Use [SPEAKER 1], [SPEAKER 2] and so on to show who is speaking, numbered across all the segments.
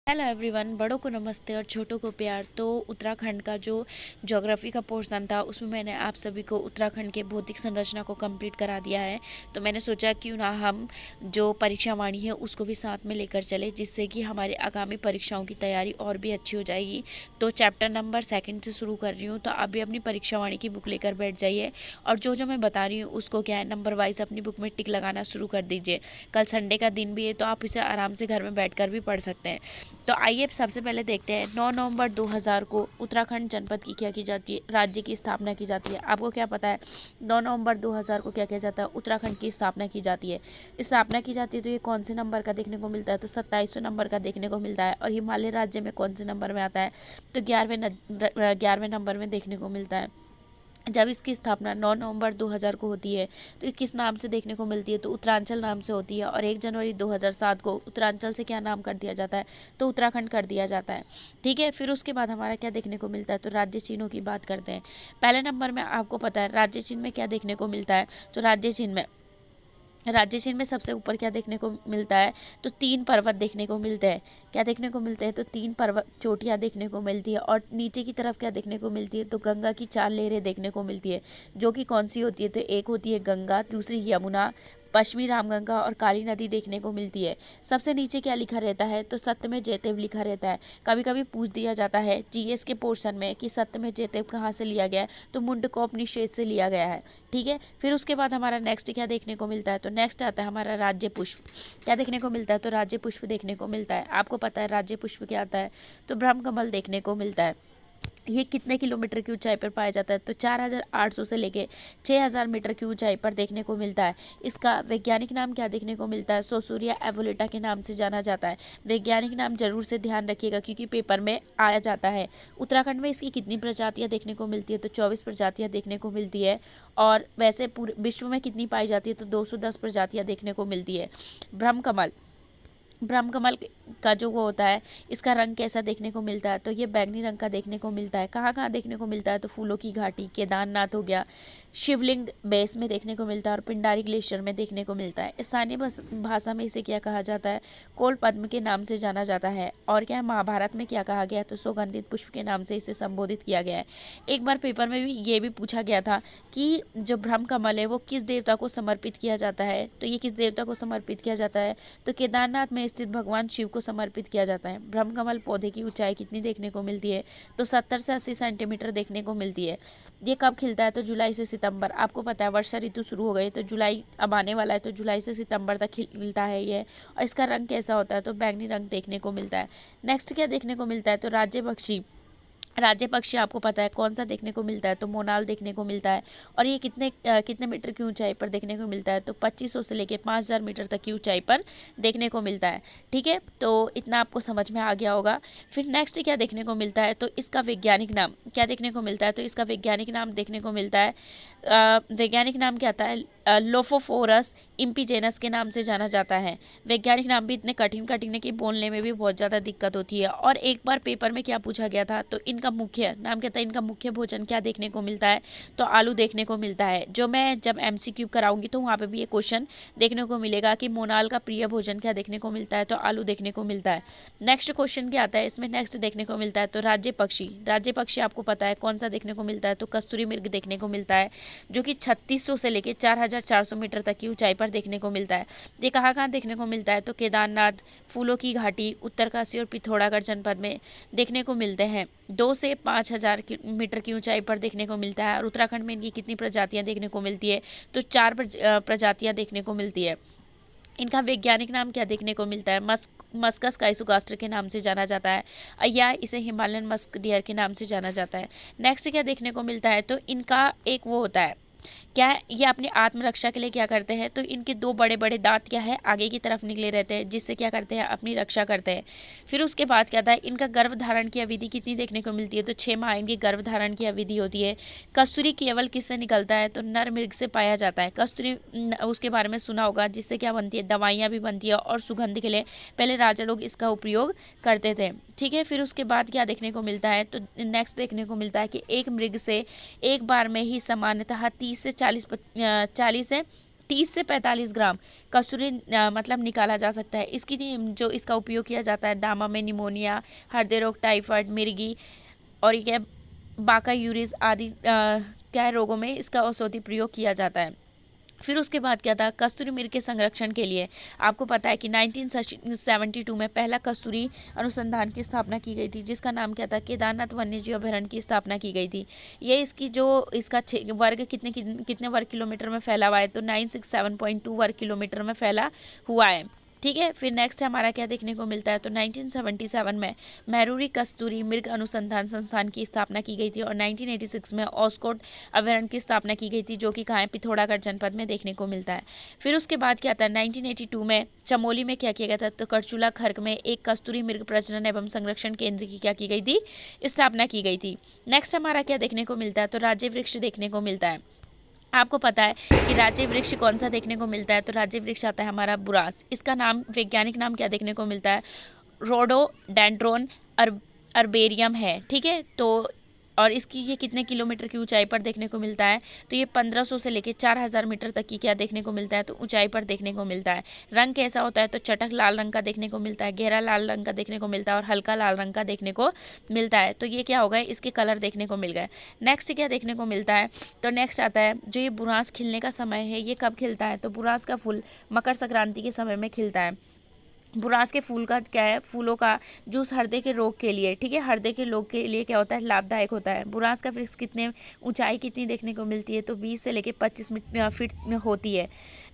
[SPEAKER 1] Hello everyone, बड़ों को नमस्ते और छोटों को प्यार। तो उत्तराखंड का जो ज्योग्राफी का पोर्शन था उसमें मैंने आप सभी को उत्तराखंड के भौतिक संरचना को कंप्लीट करा दिया है। तो मैंने सोचा क्यों ना हम जो परीक्षा वाणी है उसको भी साथ में लेकर चले, जिससे कि हमारी आगामी परीक्षाओं की तैयारी और भी अच्छी हो जाएगी। तो चैप्टर नंबर 2 से शुरू कर रही हूँ। तो आप भी अपनी परीक्षा वाणी की बुक लेकर बैठ जाइए और जो मैं बता रही हूँ उसको क्या है नंबर वाइज अपनी बुक में टिक लगाना शुरू कर दीजिए। कल संडे का दिन भी है तो आप इसे आराम से घर में बैठ भी पढ़ सकते हैं। तो आइए सबसे पहले देखते हैं 9 नवंबर 2000 को उत्तराखंड जनपद की क्या की जाती है, राज्य की स्थापना की जाती है। आपको क्या पता है 9 नवंबर 2000 को क्या किया जाता है, उत्तराखंड की स्थापना की जाती है। स्थापना की जाती है तो ये कौन से नंबर का देखने को मिलता है, तो 27वें नंबर का देखने को मिलता है। और हिमालय राज्य में कौन से नंबर में आता है, तो 11वें नंबर में देखने को मिलता है। जब इसकी स्थापना 9 नवंबर 2000 को होती है तो ये किस नाम से देखने को मिलती है, तो उत्तरांचल नाम से होती है। और 1 जनवरी 2007 को उत्तरांचल से क्या नाम कर दिया जाता है, तो उत्तराखंड कर दिया जाता है। ठीक है, फिर उसके बाद हमारा क्या देखने को मिलता है, तो राज्य चिन्हों की बात करते हैं। पहले नंबर में आपको पता है राज्य चिन्ह में क्या देखने को मिलता है, तो राज्य चिन्ह में सबसे ऊपर क्या देखने को मिलता है, तो 3 पर्वत देखने को मिलते हैं। क्या देखने को मिलते हैं, तो 3 पर्वत चोटियाँ देखने को मिलती है। और नीचे की तरफ क्या देखने को मिलती है, तो गंगा की 4 लहरें देखने को मिलती है, जो कि कौन सी होती है, तो एक होती है गंगा, दूसरी यमुना, पश्चिमी रामगंगा और काली नदी देखने को मिलती है। सबसे नीचे क्या लिखा रहता है, तो सत्यमेव जयते लिखा रहता है। कभी कभी पूछ दिया जाता है जीएस के पोर्शन में कि सत्यमेव जयते कहाँ से लिया गया है, तो मुंडकोपनिषद से लिया गया है। ठीक है, फिर उसके बाद हमारा नेक्स्ट क्या देखने को मिलता है, तो नेक्स्ट आता है हमारा राज्य पुष्प। क्या देखने को मिलता है, तो राज्य पुष्प देखने को मिलता है। आपको पता है राज्य पुष्प क्या आता है, तो ब्रह्मकमल देखने को मिलता है। ये कितने किलोमीटर की ऊंचाई पर पाया जाता है, तो 4800 से लेके 6000 मीटर की ऊंचाई पर देखने को मिलता है। इसका वैज्ञानिक नाम क्या देखने को मिलता है, सोसूरिया एवोलेटा के नाम से जाना जाता है। वैज्ञानिक नाम जरूर से ध्यान रखिएगा क्योंकि पेपर में आया जाता है। उत्तराखंड में इसकी कितनी प्रजातियां देखने को मिलती है, तो 24 प्रजातियां देखने को मिलती है। और वैसे पूरे विश्व में कितनी पाई जाती है, तो 210 प्रजातियाँ देखने को मिलती है। ब्रह्मकमल का जो वो होता है, इसका रंग कैसा देखने को मिलता है, तो ये बैंगनी रंग का देखने को मिलता है। कहाँ कहाँ देखने को मिलता है, तो फूलों की घाटी, केदारनाथ हो गया, शिवलिंग बेस में देखने को मिलता है और पिंडारी ग्लेशियर में देखने को मिलता है। स्थानीय भाषा में इसे क्या कहा जाता है, कोल पद्म के नाम से जाना जाता है। और क्या महाभारत में क्या कहा गया है, तो सुगंधित पुष्प के नाम से इसे संबोधित किया गया है। एक बार पेपर में भी ये भी पूछा गया था कि जो ब्रह्म कमल है वो किस देवता को समर्पित किया जाता है, तो ये किस देवता को समर्पित किया जाता है, तो केदारनाथ में स्थित भगवान शिव को समर्पित किया जाता है। ब्रह्म कमल पौधे की ऊंचाई कितनी देखने को मिलती है, तो 70 से 80 सेंटीमीटर देखने को मिलती है। ये कब खिलता है, तो जुलाई से सितंबर। आपको पता है वर्षा ऋतु शुरू हो गई तो जुलाई अब आने वाला है, तो जुलाई से सितंबर तक खिलता है ये। और इसका रंग कैसा होता है, तो बैंगनी रंग देखने को मिलता है। नेक्स्ट क्या देखने को मिलता है, तो राज्य पक्षी आपको पता है कौन सा देखने को मिलता है, तो मोनाल देखने को मिलता है। और ये कितने मीटर की ऊंचाई पर देखने को मिलता है, तो 2500 से लेके 5000 मीटर तक की ऊंचाई पर देखने को मिलता है। ठीक है, तो इतना आपको समझ में आ गया होगा। फिर नेक्स्ट क्या देखने को मिलता है, तो इसका वैज्ञानिक नाम क्या देखने को मिलता है, तो इसका वैज्ञानिक नाम देखने को मिलता है, वैज्ञानिक नाम क्या आता है, लोफोफोरस इम्पीजेनस के नाम से जाना जाता है। वैज्ञानिक नाम भी इतने कठिन है कि बोलने में भी बहुत ज़्यादा दिक्कत होती है। और एक बार पेपर में क्या पूछा गया था, तो इनका मुख्य नाम क्या था, इनका मुख्य भोजन क्या देखने को मिलता है, तो आलू देखने को मिलता है। जो मैं जब MCQ कराऊंगी तो वहाँ पे भी ये क्वेश्चन देखने को मिलेगा कि मोनाल का प्रिय भोजन क्या देखने को मिलता है, तो आलू देखने को मिलता है। नेक्स्ट क्वेश्चन क्या आता है इसमें, नेक्स्ट देखने को मिलता है, तो राज्य पक्षी आपको पता है कौन सा देखने को मिलता है, तो कस्तूरी मृग देखने को मिलता है, जो कि 3600 से लेके 4400 मीटर तक की ऊंचाई पर देखने को मिलता है। ये कहाँ कहाँ देखने को मिलता है, तो केदारनाथ, फूलों की घाटी, उत्तरकाशी और पिथौरागढ़ जनपद में देखने को मिलते हैं। 2 से 5000 मीटर की ऊंचाई पर देखने को मिलता है। और उत्तराखंड में इनकी कितनी प्रजातियां देखने को मिलती है, तो 4 प्रजातियां देखने को मिलती है। इनका वैज्ञानिक नाम क्या देखने को मिलता है, मस्कस काइसोगास्टर के नाम से जाना जाता है, या इसे हिमालयन मस्क डियर के नाम से जाना जाता है। नेक्स्ट क्या देखने को मिलता है, तो इनका एक वो होता है, क्या है ये अपनी आत्मरक्षा के लिए क्या करते हैं, तो इनके 2 बड़े बड़े दांत क्या है आगे की तरफ निकले रहते हैं, जिससे क्या करते हैं अपनी रक्षा करते हैं। फिर उसके बाद क्या था, इनका गर्भधारण की अवधि कितनी देखने को मिलती है, तो 6 माह इनकी गर्भधारण की अवधि होती है। कस्तूरी केवल किससे निकलता है, तो नर मृग से पाया जाता है। कस्तूरी उसके बारे में सुना होगा, जिससे क्या बनती है, दवाइयाँ भी बनती है और सुगंध के लिए पहले राजा लोग इसका उपयोग करते थे। ठीक है, फिर उसके बाद क्या देखने को मिलता है, तो नेक्स्ट देखने को मिलता है कि एक मृग से एक बार में ही सामान्यतः 30 से 30 से 45 ग्राम कस्तूरी मतलब निकाला जा सकता है। इसकी जो इसका उपयोग किया जाता है दामा में निमोनिया, हृदय रोग, टाइफाइड, मिर्गी और ये बाका यूरिस आदि क्या है रोगों में इसका औषधि प्रयोग किया जाता है। फिर उसके बाद क्या था, कस्तूरी मृग के संरक्षण के लिए आपको पता है कि 1972 में पहला कस्तूरी अनुसंधान की स्थापना की गई थी, जिसका नाम क्या था, केदारनाथ वन्यजीव अभयारण्य की स्थापना की गई थी। ये इसकी जो इसका वर्ग कितने वर्ग किलोमीटर में फैला हुआ है, तो 967.2 वर्ग किलोमीटर में फैला हुआ है। ठीक है। फिर नेक्स्ट हमारा क्या देखने को मिलता है, तो 1977 में मैरूरी कस्तूरी मृग अनुसंधान संस्थान की स्थापना की गई थी और 1986 में ऑस्कोट अभयारण्य की स्थापना की गई थी, जो कि कहाँ है, पिथौरागढ़ जनपद में देखने को मिलता है। फिर उसके बाद क्या था, 1982 में चमोली में क्या किया गया था, तो करचूला खर्क में एक कस्तूरी मृग प्रजनन एवं संरक्षण केंद्र की क्या की गई थी, स्थापना की गई थी। नेक्स्ट हमारा क्या देखने को मिलता है, तो राज्य वृक्ष देखने को मिलता है। आपको पता है कि राज्य वृक्ष कौन सा देखने को मिलता है, तो राज्य वृक्ष आता है हमारा बुरास। इसका नाम वैज्ञानिक नाम क्या देखने को मिलता है, रोडोडेंड्रोन अर्बेरियम है। ठीक है। तो और इसकी ये कितने किलोमीटर की ऊंचाई पर देखने को मिलता है, तो ये 1500 से लेकर 4000 मीटर तक की क्या देखने को मिलता है, तो ऊंचाई पर देखने को मिलता है। रंग कैसा होता है, तो चटक लाल रंग का देखने को मिलता है, गहरा लाल रंग का देखने को मिलता है और हल्का लाल रंग का देखने को मिलता है। तो ये क्या हो गए, इसके कलर देखने को मिल गए। नेक्स्ट क्या देखने को मिलता है, तो नेक्स्ट आता है जो ये बुरांस खिलने का समय है, ये कब खिलता है, तो बुरांस का फूल मकर संक्रांति के समय में खिलता है। बुरांस के फूल का क्या है, फूलों का जूस हृदय के रोग के लिए, ठीक है, हृदय के रोग के लिए क्या होता है, लाभदायक होता है। बुरांस का वृक्ष कितने ऊंचाई कितनी देखने को मिलती है, तो 20 से लेकर 25 फीट होती है।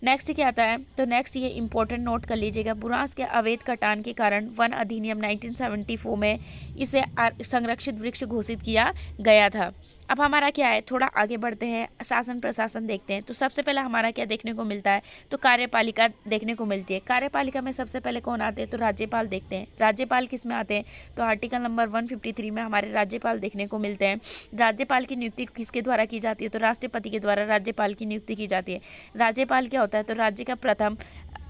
[SPEAKER 1] नेक्स्ट क्या आता है, तो नेक्स्ट ये इंपॉर्टेंट नोट कर लीजिएगा, बुरांस के अवैध कटान के कारण वन अधिनियम 1974 में इसे संरक्षित वृक्ष घोषित किया गया था। अब हमारा क्या है, थोड़ा आगे बढ़ते हैं, शासन प्रशासन देखते हैं। तो सबसे पहले हमारा क्या देखने को मिलता है, तो कार्यपालिका देखने को मिलती है। कार्यपालिका में सबसे पहले कौन आते हैं, तो राज्यपाल देखते हैं। राज्यपाल किस में आते हैं, तो आर्टिकल नंबर 153 में हमारे राज्यपाल देखने को मिलते हैं। राज्यपाल की नियुक्ति किसके द्वारा की जाती है, तो राष्ट्रपति के द्वारा राज्यपाल की नियुक्ति की जाती है। राज्यपाल क्या होता है, तो राज्य का प्रथम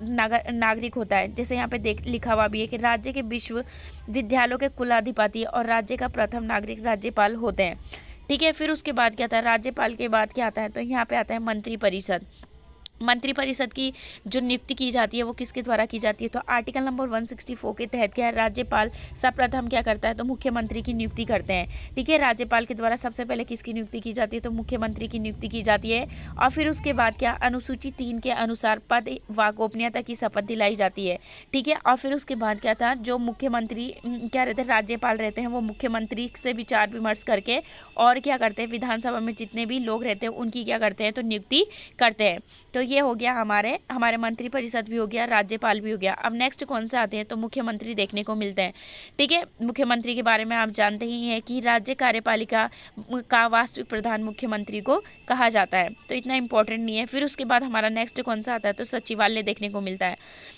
[SPEAKER 1] नागरिक होता है। जैसे यहाँ पे लिखा हुआ भी है कि राज्य के विश्वविद्यालयों के कुलाधिपति और राज्य का प्रथम नागरिक राज्यपाल होते हैं। ठीक है। फिर उसके बाद क्या आता है, राज्यपाल के बाद क्या आता है, तो यहाँ पे आता है मंत्रिपरिषद। मंत्रिपरिषद की जो नियुक्ति की जाती है वो किसके द्वारा की जाती है, तो आर्टिकल नंबर 164 के तहत क्या है, राज्यपाल सर्वप्रथम क्या करता है, तो मुख्यमंत्री की नियुक्ति करते हैं। ठीक है। राज्यपाल के द्वारा सबसे पहले किसकी नियुक्ति की जाती है, तो मुख्यमंत्री की नियुक्ति की जाती है। और फिर उसके बाद क्या, अनुसूची 3 के अनुसार पद व गोपनीयता की शपथ दिलाई जाती है। ठीक है। और फिर उसके बाद क्या था, जो मुख्यमंत्री क्या रहते हैं, राज्यपाल रहते हैं, वो मुख्यमंत्री से विचार विमर्श करके और क्या करते हैं, विधानसभा में जितने भी लोग रहते हैं उनकी क्या करते हैं, तो नियुक्ति करते हैं। तो ये हो गया हमारे मंत्रिपरिषद भी हो गया, राज्यपाल भी हो गया। अब नेक्स्ट कौन से आते हैं, तो मुख्यमंत्री देखने को मिलते हैं। ठीक है। मुख्यमंत्री के बारे में आप जानते ही हैं कि राज्य कार्यपालिका का वास्तविक प्रधान मुख्यमंत्री को कहा जाता है, तो इतना इंपॉर्टेंट नहीं है। फिर उसके बाद हमारा नेक्स्ट कौन सा आता है, तो सचिवालय देखने को मिलता है।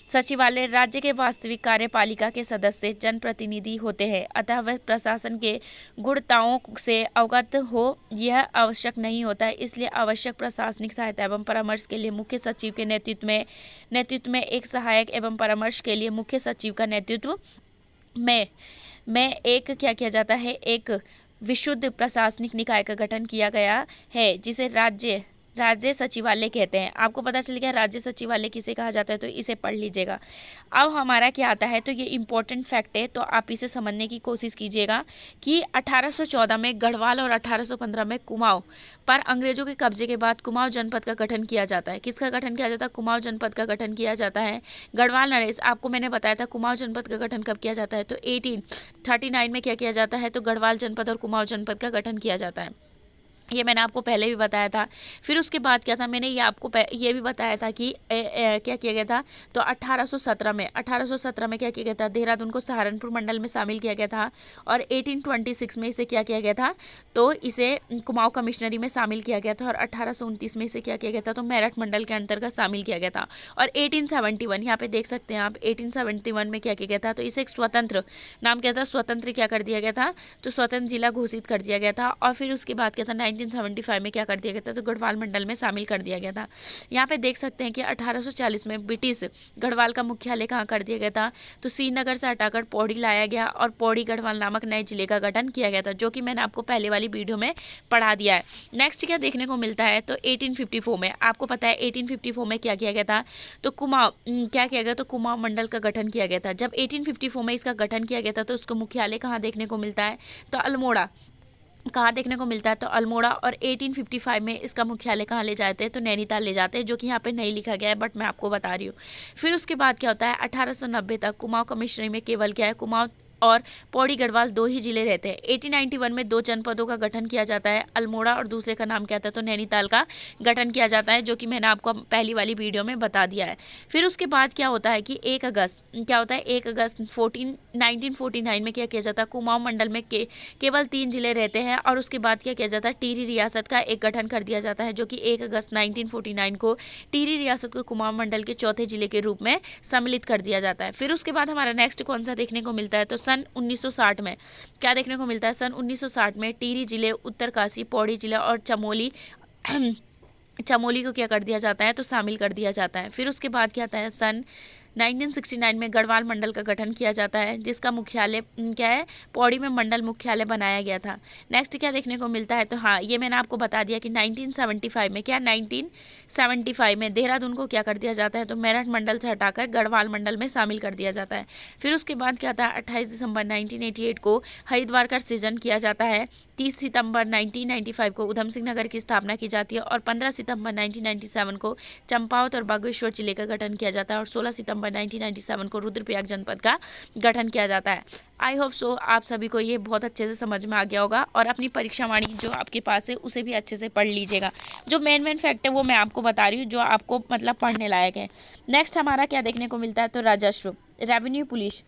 [SPEAKER 1] सचिवालय राज्य के वास्तविक कार्यपालिका के सदस्य जनप्रतिनिधि होते हैं, अतः वह प्रशासन के गुणताओं से अवगत हो यह आवश्यक नहीं होता है। इसलिए आवश्यक प्रशासनिक सहायता एवं परामर्श के लिए मुख्य सचिव के नेतृत्व में एक सहायक एवं परामर्श के लिए मुख्य सचिव का नेतृत्व में एक क्या किया जाता है, एक विशुद्ध प्रशासनिक निकाय का गठन किया गया है, जिसे राज्य सचिवालय कहते हैं। आपको पता चल गया राज्य सचिवालय किसे कहा जाता है, तो इसे पढ़ लीजिएगा। अब हमारा क्या आता है, तो ये इंपॉर्टेंट फैक्ट है, तो आप इसे समझने की कोशिश कीजिएगा कि 1814 में गढ़वाल और 1815 में कुमाऊं पर अंग्रेजों के कब्जे के बाद कुमाऊं जनपद का गठन किया जाता है। किसका गठन किया जाता है, कुमाऊं जनपद का गठन किया जाता है। गढ़वाल नरेश आपको मैंने बताया था कुमाऊं जनपद का गठन कब किया जाता है, तो 1839 में क्या किया जाता है, तो गढ़वाल जनपद और कुमाऊं जनपद का गठन किया जाता है। ये मैंने आपको पहले भी बताया था। फिर उसके बाद क्या था, मैंने ये आपको ये भी बताया था कि क्या किया गया था, तो 1817 में क्या किया गया था, देहरादून को सहारनपुर मंडल में शामिल किया गया था। और 1826 में इसे क्या किया गया था, तो इसे कुमाऊं कमिश्नरी में शामिल किया गया था। और 1829 में इसे क्या किया गया था, तो मेरठ मंडल के अंतर्गत शामिल किया गया था। और 1871 यहाँ पे देख सकते हैं आप, 1871 में क्या किया गया था, तो इसे एक स्वतंत्र नाम क्या था, स्वतंत्र क्या कर दिया गया था, तो स्वतंत्र जिला घोषित कर दिया गया था। और फिर उसके बाद क्या था, 1975 में क्या कर दिया गया था, तो गढ़वाल मंडल में शामिल कर दिया गया था। यहाँ पे देख सकते हैं कि 1840 में ब्रिटिश गढ़वाल का मुख्यालय कहाँ कर दिया गया था, तो श्रीनगर से हटाकर पौड़ी लाया गया और पौड़ी गढ़वाल नामक नए जिले का गठन किया गया था, जो कि मैंने आपको पहले वाली वीडियो में पढ़ा दिया है। नेक्स्ट क्या देखने को मिलता है, तो 1854 में आपको पता है 1854 में क्या किया गया था, तो कुमाऊं क्या किया गया, तो कुमाऊं मंडल का गठन किया गया था। जब 1854 में इसका गठन किया गया था तो उसका मुख्यालय कहाँ देखने को मिलता है, तो अल्मोड़ा कहाँ देखने को मिलता है, तो अल्मोड़ा। और 1855 में इसका मुख्यालय कहाँ ले जाते हैं, तो नैनीताल ले जाते हैं, जो कि यहाँ पे नहीं लिखा गया है बट मैं आपको बता रही हूँ। फिर उसके बाद क्या होता है, 1890 तक कुमाऊं कमिश्नरी में केवल क्या है, कुमाऊं और पौड़ी गढ़वाल दो ही जिले रहते हैं। 1891 में दो जनपदों का गठन किया जाता है, अल्मोड़ा और दूसरे का नाम क्या था, तो नैनीताल का गठन किया जाता है, जो कि मैंने आपको पहली वाली वीडियो में बता दिया है। फिर उसके बाद क्या होता है कि 1 अगस्त क्या होता है, 1 अगस्त 1949 में क्या किया जाता है, कुमाऊं मंडल में केवल 3 जिले रहते हैं और उसके बाद क्या किया जाता है, टिहरी रियासत का एक गठन कर दिया जाता है, जो कि 1 अगस्त 1949 को टिहरी रियासत को कुमाऊं मंडल के चौथे जिले के रूप में सम्मिलित कर दिया जाता है। फिर उसके बाद हमारा नेक्स्ट कौन सा देखने को मिलता है, तो सन 1960 में क्या देखने को मिलता है, सन 1960 में टिहरी जिले, उत्तरकाशी, पौड़ी जिला और चमोली को क्या कर दिया जाता है, तो शामिल कर दिया जाता है। फिर उसके बाद क्या आता है, सन 1969 में गढ़वाल मंडल का गठन किया जाता है, जिसका मुख्यालय क्या है, पौड़ी में मंडल मुख्यालय बनाया गया था। नेक्स्ट क्या देखने को मिलता है, तो हाँ ये मैंने आपको बता दिया कि 1975 में क्या 1975 में देहरादून को क्या कर दिया जाता है, तो मेरठ मंडल से हटाकर गढ़वाल मंडल में शामिल कर दिया जाता है। फिर उसके बाद क्या आता है, 28 दिसंबर 1988 को हरिद्वार का सृजन किया जाता है। 30 सितंबर 1995 को उधम सिंह नगर की स्थापना की जाती है और 15 सितंबर 1997 को चंपावत और बागेश्वर जिले का गठन किया जाता है और 16 सितंबर 1997 को रुद्रप्रयाग जनपद का गठन किया जाता है। आई होप सो आप सभी को ये बहुत अच्छे से समझ में आ गया होगा और अपनी परीक्षा वाणी जो आपके पास है उसे भी अच्छे से पढ़ लीजिएगा। जो मेन फैक्ट है वो मैं आपको बता रही हूँ, जो आपको मतलब पढ़ने लायक है। नेक्स्ट हमारा क्या देखने को मिलता है, तो राजस्व, रेवेन्यू पुलिस,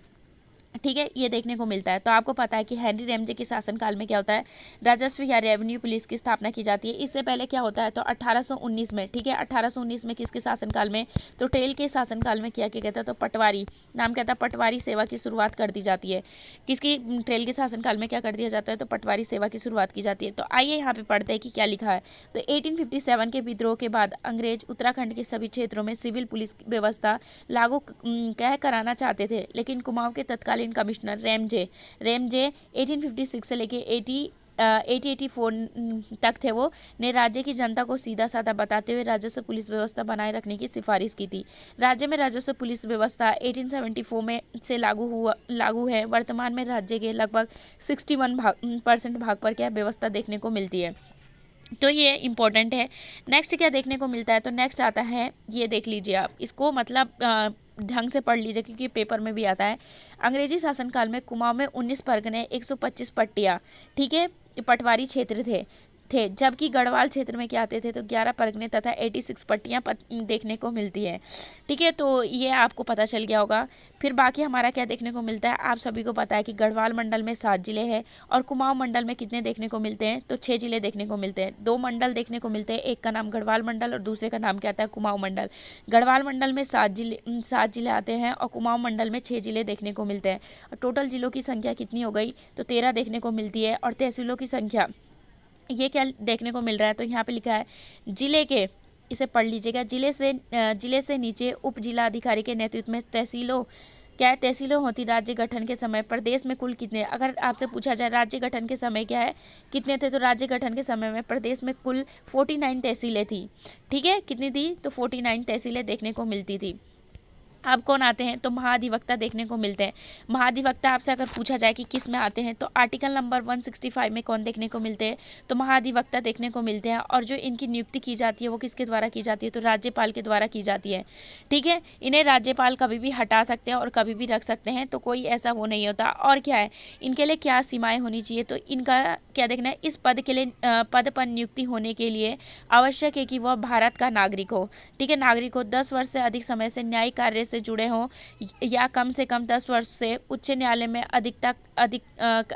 [SPEAKER 1] ठीक है, ये देखने को मिलता है। तो आपको पता है कि हेनरी रेमजे के शासनकाल में क्या होता है, राजस्व या रेवेन्यू पुलिस की स्थापना की जाती है। इससे पहले क्या होता है, तो 1819 में, ठीक है, 1819 में किसके शासनकाल में, तो टेल के शासनकाल में क्या किया गया था, तो पटवारी नाम क्या था, पटवारी सेवा की शुरुआत कर दी जाती है। किसकी, टेल के शासनकाल में क्या कर दिया जाता है, तो पटवारी सेवा की शुरुआत की जाती है। तो आइए यहाँ पे पढ़ते हैं कि क्या लिखा है। तो 1857 के विद्रोह के बाद अंग्रेज उत्तराखंड के सभी क्षेत्रों में सिविल पुलिस व्यवस्था लागू कराना चाहते थे, लेकिन कुमाऊं के तत्कालीन कमिश्नर रेमजे 1856 से लेके 1884 तक थे, वो ने राज्य की जनता को सीधा साधा बताते हुए राजस्व पुलिस व्यवस्था बनाए रखने की सिफारिश की थी। राज्य में राजस्व पुलिस व्यवस्था 1874 में से लागू है। वर्तमान में राज्य के लगभग 61% भाग पर क्या व्यवस्था देखने को मिलती है। तो ये इम्पोर्टेंट है। नेक्स्ट क्या देखने को मिलता है, तो नेक्स्ट आता है, ये देख लीजिए आप, इसको मतलब ढंग से पढ़ लीजिए क्योंकि पेपर में भी आता है। अंग्रेजी शासनकाल में कुमाऊं में 19 परगने, 125 पट्टियाँ, ठीक है, पटवारी क्षेत्र थे, जबकि गढ़वाल क्षेत्र में क्या आते थे, तो 11 परगने तथा 86 पट्टियाँ देखने को मिलती है, ठीक है। तो ये आपको पता चल गया होगा। फिर बाकी हमारा क्या देखने को मिलता है, आप सभी को पता है कि गढ़वाल मंडल में 7 जिले हैं और कुमाऊं मंडल में कितने देखने को मिलते हैं, तो 6 जिले देखने को मिलते हैं। 2 मंडल देखने को मिलते हैं, एक का नाम गढ़वाल मंडल और दूसरे का नाम क्या आता है, कुमाऊं मंडल। गढ़वाल मंडल में 7 जिले आते हैं और कुमाऊं मंडल में 6 जिले देखने को मिलते हैं। और टोटल जिलों की संख्या कितनी हो गई, तो 13 देखने को मिलती है। और तहसीलों की संख्या ये क्या देखने को मिल रहा है, तो यहाँ पे लिखा है जिले के, इसे पढ़ लीजिएगा, जिले से नीचे उप जिला अधिकारी के नेतृत्व में तहसीलों होती। राज्य गठन के समय प्रदेश में कुल कितने, अगर आपसे पूछा जाए राज्य गठन के समय क्या है कितने थे, तो राज्य गठन के समय में प्रदेश में कुल 49 तहसीलें थी, ठीक है, कितनी थी, तो 49 तहसीलें देखने को मिलती थी। अब कौन आते हैं, तो महाधिवक्ता देखने को मिलते हैं। महाधिवक्ता आपसे अगर पूछा जाए कि किस में आते हैं, तो आर्टिकल नंबर 165 में कौन देखने को मिलते हैं, तो महाधिवक्ता देखने को मिलते हैं। और जो इनकी नियुक्ति की जाती है वो किसके द्वारा की जाती है, तो राज्यपाल के द्वारा की जाती है, ठीक है। इन्हें राज्यपाल कभी भी हटा सकते हैं और कभी भी रख सकते हैं, तो कोई ऐसा वो नहीं होता। और क्या है, इनके लिए क्या सीमाएँ होनी चाहिए, तो इनका क्या देखना है, इस पद के लिए पद पर नियुक्ति होने के लिए आवश्यक है कि वह भारत का नागरिक हो, ठीक है, नागरिक हो, 10 वर्ष से अधिक समय से न्यायिक कार्य से से जुड़े हों या कम से कम 10 वर्ष से उच्च न्यायालय में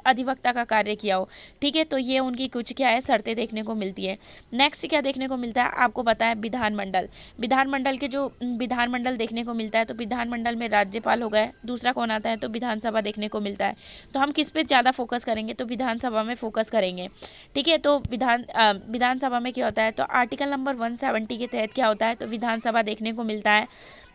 [SPEAKER 1] अधिवक्ता का कार्य किया हो। ठीक है, तो ये उनकी कुछ क्या है शर्तें देखने को मिलती है। नेक्स्ट क्या देखने को मिलता है आपको पता है विधानमंडल। विधानमंडल के जो विधानमंडल देखने को मिलता है तो विधानमंडल में राज्यपाल हो गए, दूसरा कौन आता है तो विधानसभा देखने को मिलता है। तो हम किस पे ज़्यादा फोकस करेंगे तो विधानसभा में फोकस करेंगे। ठीक है, तो विधानसभा में क्या होता है तो आर्टिकल नंबर 170 के तहत क्या होता है तो विधानसभा देखने को मिलता है।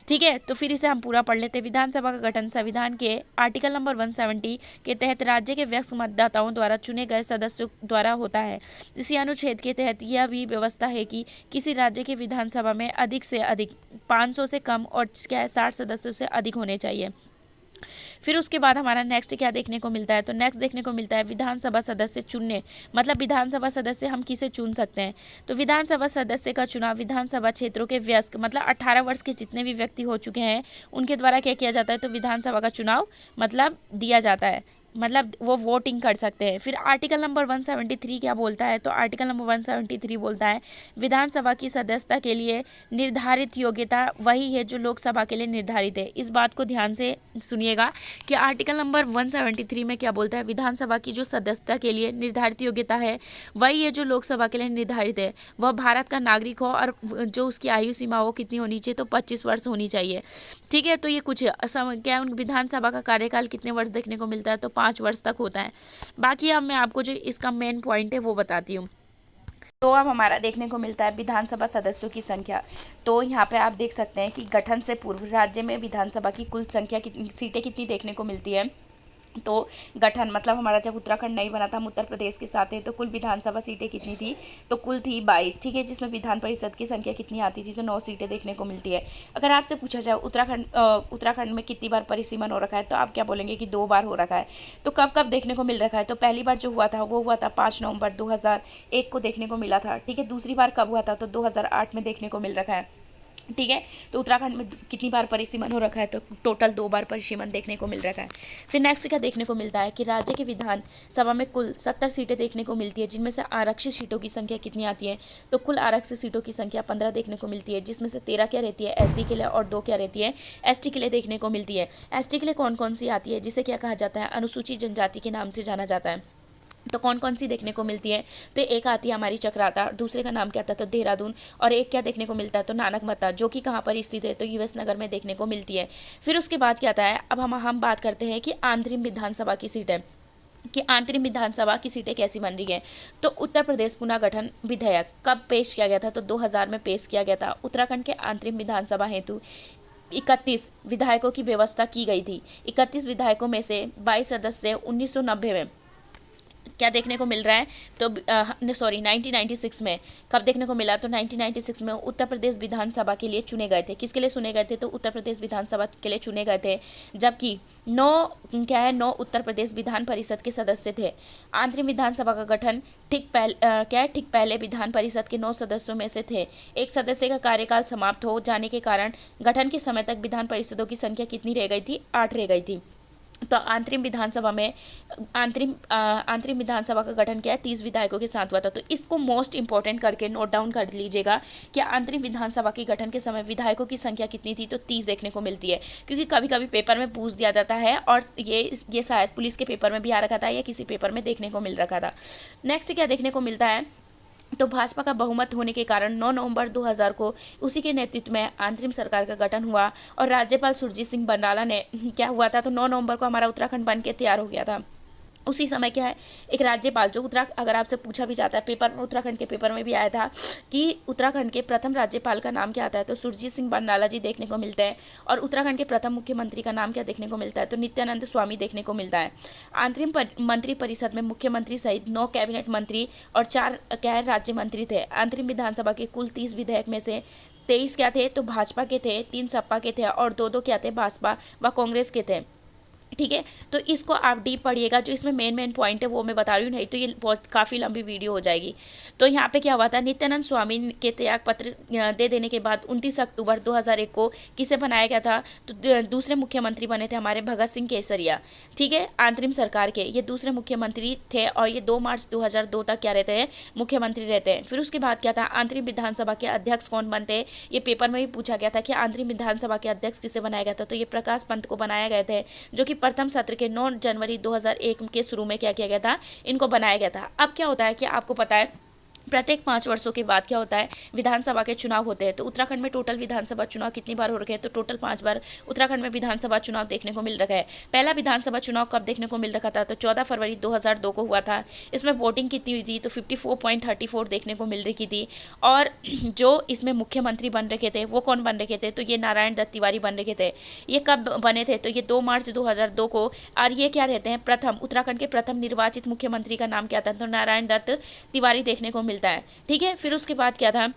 [SPEAKER 1] ठीक है, तो फिर इसे हम पूरा पढ़ लेते हैं। विधानसभा का गठन संविधान के आर्टिकल नंबर 170 के तहत राज्य के वयस्क मतदाताओं द्वारा चुने गए सदस्यों द्वारा होता है। इसी अनुच्छेद के तहत यह भी व्यवस्था है कि किसी राज्य की विधानसभा में अधिक से अधिक 500 से कम और क्या है 60 सदस्यों से अधिक होने चाहिए। फिर उसके बाद हमारा नेक्स्ट क्या देखने को मिलता है तो नेक्स्ट देखने को मिलता है विधानसभा सदस्य चुनने, मतलब विधानसभा सदस्य हम किसे चुन सकते हैं तो विधानसभा सदस्य का चुनाव विधानसभा क्षेत्रों के वयस्क मतलब 18 वर्ष के जितने भी व्यक्ति हो चुके हैं उनके द्वारा क्या किया जाता है तो विधानसभा का चुनाव मतलब दिया जाता है, मतलब वो वोटिंग कर सकते हैं। फिर आर्टिकल नंबर 173 क्या बोलता है तो आर्टिकल नंबर 173 बोलता है विधानसभा की सदस्यता के लिए निर्धारित योग्यता वही है जो लोकसभा के लिए निर्धारित है। इस बात को ध्यान से सुनिएगा कि आर्टिकल नंबर 173 में क्या बोलता है विधानसभा की जो सदस्यता के लिए निर्धारित योग्यता है वही है जो लोकसभा के लिए निर्धारित है। वह भारत का नागरिक हो और जो उसकी आयु सीमा हो कितनी होनी चाहिए तो 25 वर्ष होनी चाहिए। ठीक है, तो ये कुछ क्या विधानसभा का कार्यकाल कितने वर्ष देखने को मिलता है तो 5 वर्ष तक होता है। बाकी अब मैं आपको जो इसका मेन पॉइंट है वो बताती हूँ। तो अब हमारा देखने को मिलता है विधानसभा सदस्यों की संख्या। तो यहाँ पे आप देख सकते हैं कि गठन से पूर्व राज्य में विधानसभा की कुल संख्या सीटें कितनी देखने को मिलती है तो गठन मतलब हमारा जब उत्तराखंड नहीं बना था हम उत्तर प्रदेश के साथ है तो कुल विधानसभा सीटें कितनी थी तो कुल थी 22। ठीक है, जिसमें विधान परिषद की संख्या कितनी आती थी तो 9 सीटें देखने को मिलती है। अगर आपसे पूछा जाए उत्तराखंड में कितनी बार परिसीमन हो रखा है तो आप क्या बोलेंगे कि 2 बार हो रखा है। तो कब कब देखने को मिल रखा है तो पहली बार जो हुआ था वो हुआ था 5 नवंबर 2001 को देखने को मिला था। ठीक है, दूसरी बार कब हुआ था तो 2008 में देखने को मिल रखा है। ठीक है, तो उत्तराखंड में कितनी बार परिसीमन हो रखा है तो टोटल 2 बार परिसीमन देखने को मिल रखा है। फिर नेक्स्ट क्या देखने को मिलता है कि राज्य के विधान सभा में कुल 70 सीटें देखने को मिलती है, जिनमें से आरक्षित सीटों की संख्या कितनी आती है तो कुल आरक्षित सीटों की संख्या 15 देखने को मिलती है, जिसमें से 13 क्या रहती है SC के लिए और 2 क्या रहती है ST के लिए देखने को मिलती है। ST के लिए कौन कौन सी आती है जिसे क्या कहा जाता है अनुसूचित जनजाति के नाम से जाना जाता है। तो कौन कौन सी देखने को मिलती है तो एक आती है हमारी चक्राता, दूसरे का नाम क्या था तो देहरादून, और एक क्या देखने को मिलता है तो नानकमता जो कि कहाँ पर स्थित है तो US नगर में देखने को मिलती है। फिर उसके बाद क्या आता है अब हम बात करते हैं कि आंतरिम विधानसभा की सीटें कि आंतरिक विधानसभा की सीटें कैसी बन रही हैं तो उत्तर प्रदेश पुनर्गठन विधेयक कब पेश किया गया था तो 2000 में पेश किया गया था। उत्तराखंड के आंतरिक विधानसभा हेतु 31 विधायकों की व्यवस्था की गई थी। 31 विधायकों में से 22 सदस्य 1990 में क्या देखने को मिल रहा है तो 1996 में कब देखने को मिला तो 1996 में उत्तर प्रदेश विधानसभा के लिए चुने गए थे। किसके लिए चुने गए थे तो उत्तर प्रदेश विधानसभा के लिए चुने गए थे, जबकि 9 उत्तर प्रदेश विधान परिषद के सदस्य थे। आंतरिक विधानसभा का गठन ठीक पहले विधान परिषद के 9 सदस्यों में से थे। एक सदस्य का कार्यकाल समाप्त हो जाने के कारण गठन के समय तक विधान परिषदों की संख्या कितनी रह गई थी 8 रह गई थी। तो आंतरिक विधानसभा का गठन क्या है 30 विधायकों के साथ हुआ था। तो इसको मोस्ट इंपॉर्टेंट करके नोट डाउन कर लीजिएगा कि आंतरिक विधानसभा के गठन के समय विधायकों की संख्या कितनी थी तो 30 देखने को मिलती है, क्योंकि कभी कभी पेपर में पूछ दिया जाता है और ये शायद पुलिस के पेपर में भी आ रखा था या किसी पेपर में देखने को मिल रखा था। नेक्स्ट क्या देखने को मिलता है तो भाजपा का बहुमत होने के कारण 9 नवंबर 2000 को उसी के नेतृत्व में अंतरिम सरकार का गठन हुआ और राज्यपाल सुरजीत सिंह बंडाला ने क्या हुआ था तो 9 नवंबर को हमारा उत्तराखंड बन के तैयार हो गया था। उसी समय क्या है एक राज्यपाल जो अगर आपसे पूछा भी जाता है पेपर में, उत्तराखंड के पेपर में भी आया था कि उत्तराखंड के प्रथम राज्यपाल का नाम क्या आता है तो सुरजीत सिंह बंडाला जी देखने को मिलते हैं, और उत्तराखंड के प्रथम मुख्यमंत्री का नाम क्या देखने को मिलता है तो नित्यानंद स्वामी देखने को मिलता है। आंतरिम मंत्री परिषद में मुख्यमंत्री सहित 9 कैबिनेट मंत्री और 4 राज्य मंत्री थे। आंतरिम विधानसभा के कुल 30 विधेयक में से 23 क्या थे तो भाजपा के थे, 3 सपा के थे और 2 क्या थे भाजपा व कांग्रेस के थे। ठीक है, तो इसको आप डीप पढ़िएगा, जो इसमें मेन पॉइंट है वो मैं बता रही हूँ, नहीं तो ये बहुत काफ़ी लंबी वीडियो हो जाएगी। तो यहाँ पे क्या हुआ था, नित्यानंद स्वामी के त्याग पत्र दे देने के बाद 29 अक्टूबर 2001 को किसे बनाया गया था, तो दूसरे मुख्यमंत्री बने थे हमारे भगत सिंह केसरिया। ठीक है, अंतरिम सरकार के ये दूसरे मुख्यमंत्री थे और ये 2 मार्च 2002 तक क्या रहते हैं, मुख्यमंत्री रहते हैं। फिर उसके बाद क्या था, अंतरिम विधानसभा के अध्यक्ष कौन बनते हैं, ये पेपर में भी पूछा गया था कि अंतरिम विधानसभा के अध्यक्ष किसे बनाया गया था, तो ये प्रकाश पंत को बनाया गए थे, जो कि प्रथम सत्र के 9 जनवरी 2001 के शुरू में क्या किया गया था, इनको बनाया गया था। अब क्या होता है कि आपको पता है प्रत्येक 5 वर्षों के बाद क्या होता है, विधानसभा के चुनाव होते हैं। तो उत्तराखंड में टोटल विधानसभा चुनाव कितनी बार हो रखे हैं, तो टोटल 5 बार उत्तराखंड में विधानसभा चुनाव देखने को मिल रखा है। पहला विधानसभा चुनाव कब देखने को मिल रखा था, तो 14 फरवरी 2002 को हुआ था। इसमें वोटिंग कितनी हुई थी, तो 54.34 देखने को मिल रही थी। और जो इसमें मुख्यमंत्री बन रखे थे वो कौन बन रखे थे, तो ये नारायण दत्त तिवारी बन रखे थे। ये कब बने थे, तो ये 2 मार्च 2002 को। और ये क्या रहते हैं, प्रथम उत्तराखंड के प्रथम निर्वाचित मुख्यमंत्री का नाम क्या था, तो नारायण दत्त तिवारी देखने को मिलता है। ठीक है, फिर उसके बाद क्या था,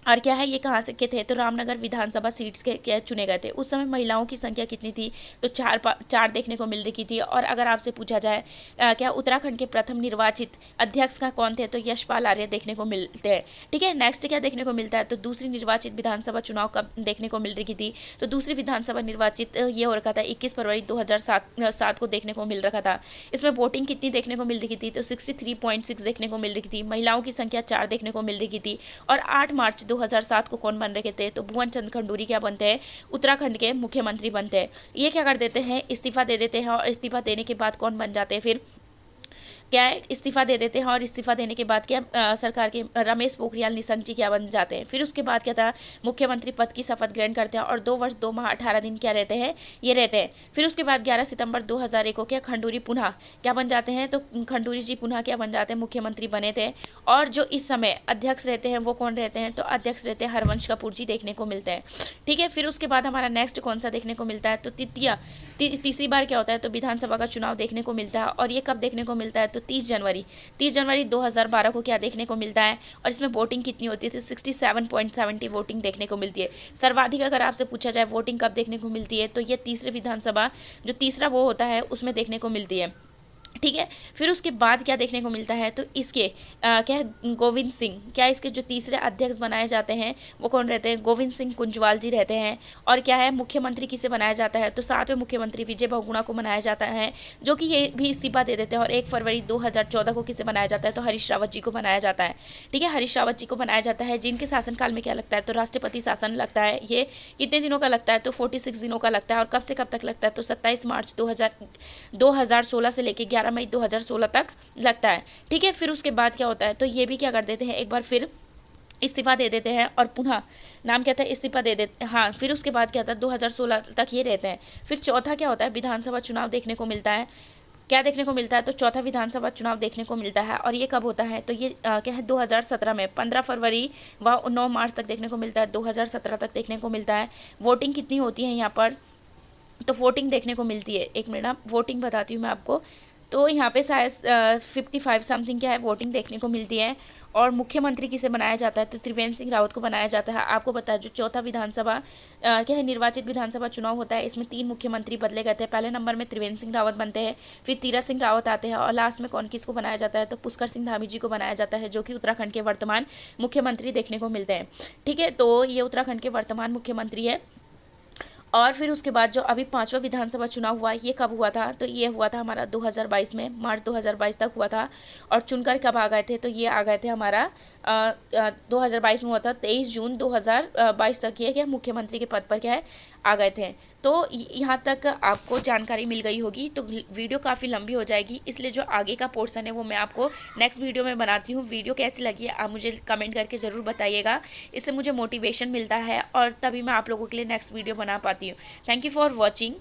[SPEAKER 1] और क्या है, ये कहाँ से के थे, तो रामनगर विधानसभा सीट्स के चुने गए थे। उस समय महिलाओं की संख्या कितनी थी, तो 4 देखने को मिल रही थी। और अगर आपसे पूछा जाए क्या उत्तराखंड के प्रथम निर्वाचित अध्यक्ष का कौन थे, तो यशपाल आर्य देखने को मिलते हैं। ठीक है, नेक्स्ट क्या देखने को मिलता है, तो दूसरी निर्वाचित विधानसभा चुनाव कब देखने को मिल रही थी, तो दूसरी विधानसभा निर्वाचित ये हो रखा था 21 फरवरी 2007 को देखने को मिल रखा था। इसमें वोटिंग कितनी देखने को मिल रही थी, तो 63.6 देखने को मिल रही थी। महिलाओं की संख्या 4 देखने को मिल रही थी। और 8 मार्च 2007 को कौन बन रहे थे, तो भुवन चंद्र खंडूरी क्या बनते हैं, उत्तराखंड के मुख्यमंत्री बनते हैं। ये क्या कर देते हैं, इस्तीफा दे देते हैं। और इस्तीफा देने के बाद कौन बन जाते हैं, फिर क्या है, इस्तीफा दे देते हैं। और इस्तीफा देने के बाद क्या सरकार के रमेश पोखरियाल निशंक जी क्या बन जाते हैं। फिर उसके बाद क्या था, मुख्यमंत्री पद की शपथ ग्रहण करते हैं और 2 वर्ष 2 माह 18 दिन क्या रहते हैं, ये रहते हैं। फिर उसके बाद 11 सितंबर 2001 को क्या खंडूरी पुनः क्या बन जाते हैं, तो खंडूरी जी पुनः क्या बन जाते हैं, मुख्यमंत्री बने थे। और जो इस समय अध्यक्ष रहते हैं वो कौन रहते हैं, तो अध्यक्ष रहते हैं हरवंश कपूर जी देखने को मिलते हैं। ठीक है, फिर उसके बाद हमारा नेक्स्ट कौन सा देखने को मिलता है, तो तीसरी बार क्या होता है, तो विधानसभा का चुनाव देखने को मिलता है। और ये कब देखने को मिलता है, तो 30 जनवरी 2012 को क्या देखने को मिलता है। और इसमें वोटिंग कितनी होती है, तो 67.70 वोटिंग देखने को मिलती है। सर्वाधिक अगर आपसे पूछा जाए वोटिंग कब देखने को मिलती है, तो ये तीसरे विधानसभा जो तीसरा वो होता है उसमें देखने को मिलती है। ठीक है, फिर उसके बाद क्या देखने को मिलता है, तो इसके क्या है, गोविंद सिंह, क्या इसके जो तीसरे अध्यक्ष बनाए जाते हैं वो कौन रहते हैं, गोविंद सिंह कुंजवाल जी रहते हैं। और क्या है, मुख्यमंत्री किसे बनाया जाता है, तो 7वें मुख्यमंत्री विजय बहुगुणा को बनाया जाता है, जो कि ये भी इस्तीफा दे देते हैं। और 1 फरवरी 2014 को किसे बनाया जाता है, तो हरीश रावत जी को बनाया जाता है। ठीक है, हरीश रावत जी को बनाया जाता है, जिनके शासनकाल में क्या लगता है, तो राष्ट्रपति शासन लगता है। ये कितने दिनों का लगता है, तो 46 दिनों का लगता है। और कब से कब तक लगता है, तो 27 मार्च 2016 से लेकर 11 मई 2016 तक लगता है। ठीक है, फिर उसके बाद क्या होता है, तो ये भी क्या कर देते हैं, एक बार फिर इस्तीफा दे देते हैं और पुनः नाम क्या था, इस्तीफा दे देते। हाँ, फिर उसके बाद क्या था, 2016 तक ये रहते हैं। फिर चौथा क्या होता है, विधानसभा चुनाव देखने को मिलता है। क्या देखने को मिलता है, तो चौथा विधानसभा चुनाव देखने को मिलता है। और ये कब होता है, तो ये क्या है, 2017 में 15 फरवरी व 9 मार्च तक देखने को मिलता है, 2017 तक देखने को मिलता है। वोटिंग कितनी होती है यहाँ पर, तो वोटिंग देखने को मिलती है, एक मिनट वोटिंग बताती हूँ मैं आपको। तो यहाँ पे शायद 55 समथिंग क्या है वोटिंग देखने को मिलती है। और मुख्यमंत्री किसे बनाया जाता है, तो त्रिवेंद्र सिंह रावत को बनाया जाता है। आपको पता है जो चौथा विधानसभा क्या है, निर्वाचित विधानसभा चुनाव होता है, इसमें 3 मुख्यमंत्री बदले गए थे। पहले नंबर में त्रिवेंद्र सिंह रावत बनते हैं, फिर तीरथ सिंह रावत आते हैं, और लास्ट में कौन किसको बनाया जाता है, तो पुष्कर सिंह धामी जी को बनाया जाता है, जो कि उत्तराखंड के वर्तमान मुख्यमंत्री देखने को मिलते हैं। ठीक है, तो ये उत्तराखंड के वर्तमान मुख्यमंत्री है। और फिर उसके बाद जो अभी 5वां विधानसभा चुनाव हुआ, ये कब हुआ था, तो ये हुआ था हमारा 2022 में, मार्च 2022 तक हुआ था। और चुनकर कब आ गए थे, तो ये आ गए थे हमारा 2022 में हुआ था, 23 जून 2022 तक ये क्या मुख्यमंत्री के पद पर क्या है आ गए थे। तो यहाँ तक आपको जानकारी मिल गई होगी। तो वीडियो काफ़ी लंबी हो जाएगी, इसलिए जो आगे का पोर्शन है वो मैं आपको नेक्स्ट वीडियो में बनाती हूँ। वीडियो कैसी लगी है आप मुझे कमेंट करके ज़रूर बताइएगा, इससे मुझे मोटिवेशन मिलता है और तभी मैं आप लोगों के लिए नेक्स्ट वीडियो बना पाती हूँ। Thank you for watching.